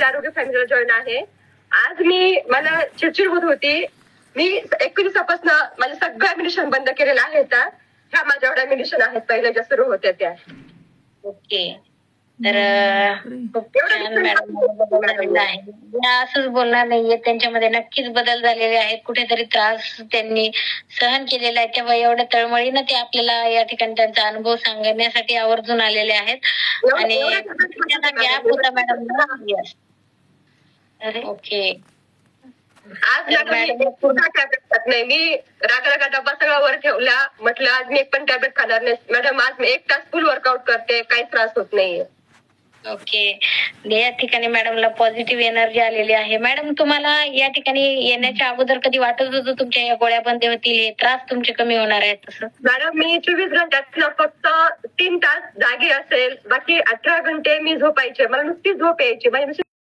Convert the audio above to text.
आरोग्य फॅमिलीला जॉईन आहे. आज मला चिडचिड होत होती. मी 21 दिवसापासून माझ्या सगळ्या मेडिसिन बंद केलेल्या आहेत. ह्या माझ्या एवढ्या मेडिसिन आहेत पहिल्या ज्या सुरू होत्या त्या. ओके. तर खूप छान मॅडम असंच बोलणार नाहीये, त्यांच्यामध्ये नक्कीच बदल झालेले आहेत. कुठेतरी त्रास त्यांनी सहन केलेला आहे, तेव्हा एवढ्या तळमळीनं ते आपल्याला या ठिकाणी त्यांचा अनुभव सांगण्यासाठी आवर्जून आलेले आहेत. आणि गॅप होता मॅडम. ओके. आज नाही, मी रागा डब्बा सगळा वर ठेवला. म्हटलं आज मी एक पण टॅब्लेट खाणार नाही. मॅडम आज मी 1 तास फुल वर्कआउट करते, काही त्रास होत नाहीये. ओके. या ठिकाणी मॅडमला पॉझिटिव्ह एनर्जी आलेली आहे. मॅडम, तुम्हाला या ठिकाणी येण्याच्या अगोदर कधी वाटत होतं तुमच्या या गोळ्या बंद होतील, हे त्रास तुमचे कमी होणार आहेत तसं? मॅडम, मी 24 घंट्यात फक्त 3 तास जागी असेल, बाकी 18 घंटे मी झोपायचे. मला नुसती झोप यायची.